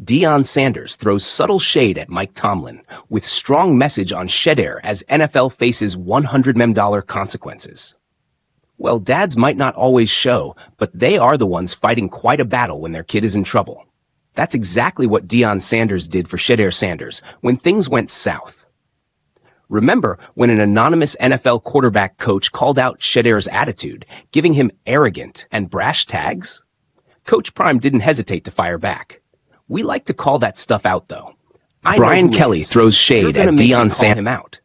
Deion Sanders throws subtle shade at Mike Tomlin with strong message on Shedeur as NFL faces $100 million consequences. Well, dads might not always show, but they are the ones fighting quite a battle when their kid is in trouble. That's exactly what Deion Sanders did for Shedeur Sanders when things went south. Remember when an anonymous NFL quarterback coach called out Shedeur's attitude, giving him arrogant and brash tags? Coach Prime didn't hesitate to fire back. We like to call that stuff out, though. Brian Kelly throws shade at Deion Sanders out.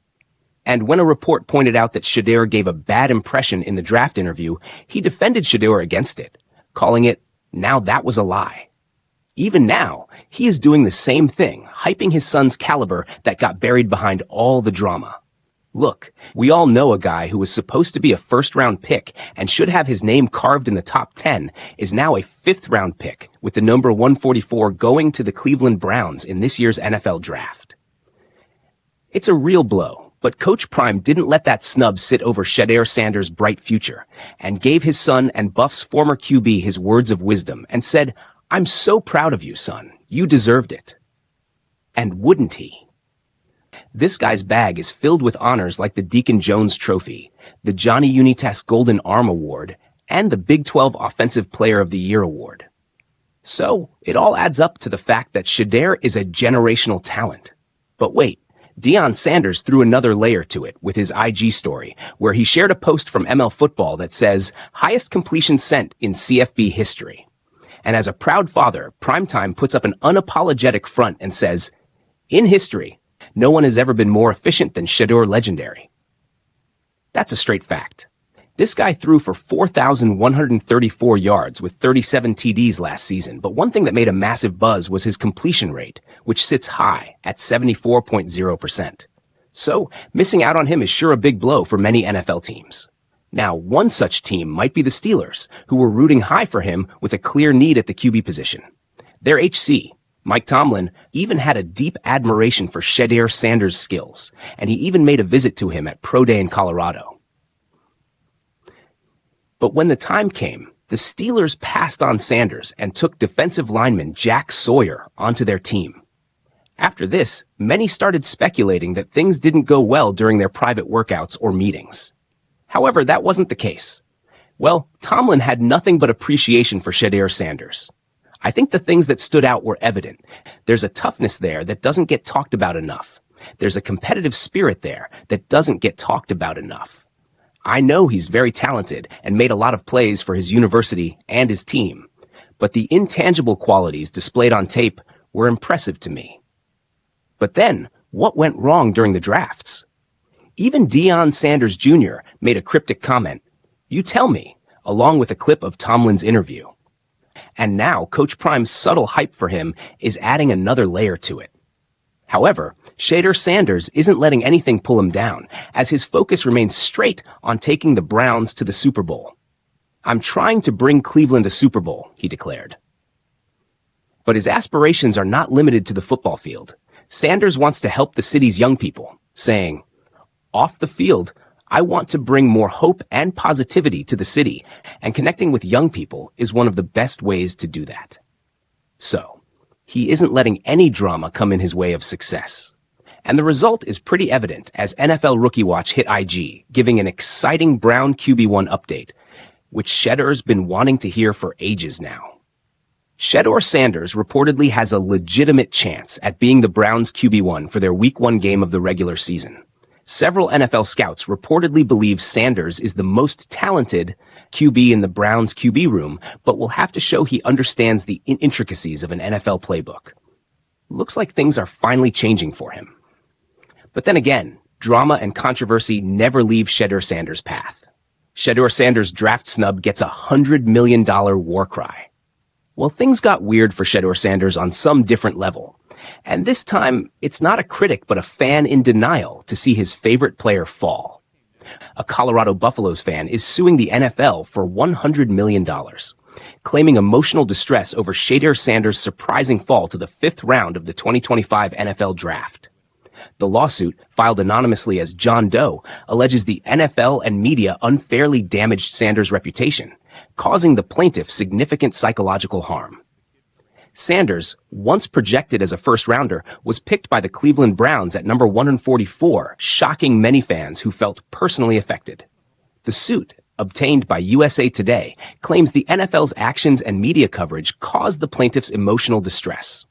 And when a report pointed out that Shedeur gave a bad impression in the draft interview, he defended Shedeur against it, calling it, "Now that was a lie." Even now, he is doing the same thing, hyping his son's caliber that got buried behind all the drama. Look, we all know a guy who was supposed to be a first-round pick and should have his name carved in the top 10 is now a fifth-round pick with the number 144 going to the Cleveland Browns in this year's NFL draft. It's a real blow, but Coach Prime didn't let that snub sit over Shedeur Sanders' bright future and gave his son and Buff's former QB his words of wisdom and said, "I'm so proud of you, son. You deserved it." And wouldn't he? This guy's bag is filled with honors like the Deacon Jones Trophy, the Johnny Unitas Golden Arm Award, and the Big 12 Offensive Player of the Year Award. So, it all adds up to the fact that Shedeur is a generational talent. But wait, Deion Sanders threw another layer to it with his IG story, where he shared a post from ML Football that says, "Highest completion sent in CFB history." And as a proud father, Primetime puts up an unapologetic front and says, "In history, no one has ever been more efficient than Shedeur Legendary." That's a straight fact. This guy threw for 4,134 yards with 37 TDs last season, but one thing that made a massive buzz was his completion rate, which sits high at 74.0%. So, missing out on him is sure a big blow for many NFL teams. Now, one such team might be the Steelers, who were rooting high for him with a clear need at the QB position. Their HC, Mike Tomlin, even had a deep admiration for Shedeur Sanders' skills, and he even made a visit to him at Pro Day in Colorado. But when the time came, the Steelers passed on Sanders and took defensive lineman Jack Sawyer onto their team. After this, many started speculating that things didn't go well during their private workouts or meetings. However, that wasn't the case. Well, Tomlin had nothing but appreciation for Shedeur Sanders. I think the things that stood out were evident. There's a toughness there that doesn't get talked about enough. There's a competitive spirit there that doesn't get talked about enough. I know he's very talented and made a lot of plays for his university and his team, but the intangible qualities displayed on tape were impressive to me. But then, what went wrong during the drafts? Even Deion Sanders Jr. made a cryptic comment, "You tell me," along with a clip of Tomlin's interview. And now Coach Prime's subtle hype for him is adding another layer to it. However, Shedeur Sanders isn't letting anything pull him down, as his focus remains straight on taking the Browns to the Super Bowl. "I'm trying to bring Cleveland a Super Bowl," he declared. But his aspirations are not limited to the football field. Sanders wants to help the city's young people, saying, "Off the field, I want to bring more hope and positivity to the city, and connecting with young people is one of the best ways to do that." So, he isn't letting any drama come in his way of success. And the result is pretty evident as NFL Rookie Watch hit IG, giving an exciting Brown QB1 update, which Shedeur's been wanting to hear for ages now. Shedeur Sanders reportedly has a legitimate chance at being the Browns QB1 for their Week 1 game of the regular season. Several NFL scouts reportedly believe Sanders is the most talented QB in the Browns QB room, but will have to show he understands the intricacies of an NFL playbook. Looks like things are finally changing for him. But then again, drama and controversy never leave Shedeur Sanders' path. Shedeur Sanders' draft snub gets a $100 million war cry. Well, things got weird for Shedeur Sanders on some different level. And this time, it's not a critic but a fan in denial to see his favorite player fall. A Colorado Buffaloes fan is suing the NFL for $100 million, claiming emotional distress over Shedeur Sanders' surprising fall to the 5th round of the 2025 NFL Draft. The lawsuit, filed anonymously as John Doe, alleges the NFL and media unfairly damaged Sanders' reputation, causing the plaintiff significant psychological harm. Sanders, once projected as a first-rounder, was picked by the Cleveland Browns at number 144, shocking many fans who felt personally affected. The suit, obtained by USA Today, claims the NFL's actions and media coverage caused the plaintiffs emotional distress.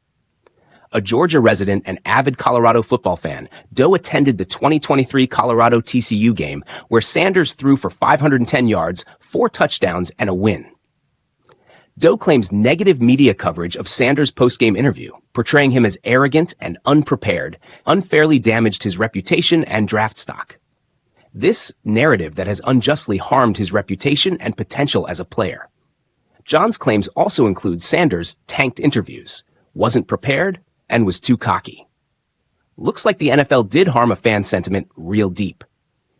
A Georgia resident and avid Colorado football fan, Doe attended the 2023 Colorado TCU game where Sanders threw for 510 yards, 4 touchdowns, and a win. Doe claims negative media coverage of Sanders' post-game interview, portraying him as arrogant and unprepared, unfairly damaged his reputation and draft stock. This narrative that has unjustly harmed his reputation and potential as a player. John's claims also include Sanders tanked interviews, wasn't prepared, and was too cocky. Looks like the NFL did harm a fan sentiment real deep.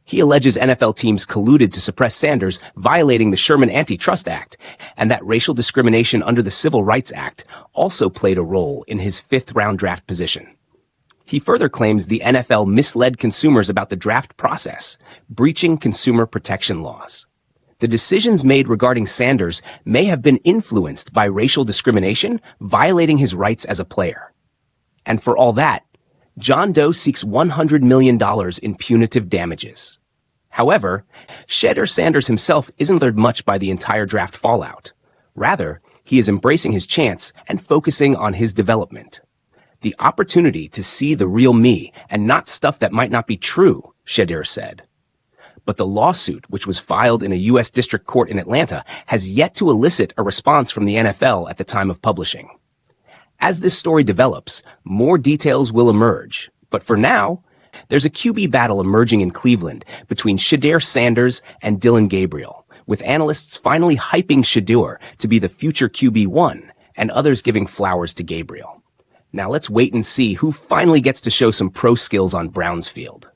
He alleges NFL teams colluded to suppress Sanders, violating the Sherman Antitrust Act, and that racial discrimination under the Civil Rights Act also played a role in his 5th-round draft position. He further claims the NFL misled consumers about the draft process, breaching consumer protection laws. The decisions made regarding Sanders may have been influenced by racial discrimination, violating his rights as a player. And for all that, John Doe seeks $100 million in punitive damages. However, Shedeur Sanders himself isn't bothered much by the entire draft fallout. Rather, he is embracing his chance and focusing on his development. The opportunity to see the real me and not stuff that might not be true, Shedeur said. But the lawsuit, which was filed in a U.S. District Court in Atlanta, has yet to elicit a response from the NFL at the time of publishing. As this story develops, more details will emerge. But for now, there's a QB battle emerging in Cleveland between Shedeur Sanders and Dillon Gabriel, with analysts finally hyping Shedeur to be the future QB1 and others giving flowers to Gabriel. Now let's wait and see who finally gets to show some pro skills on Browns field.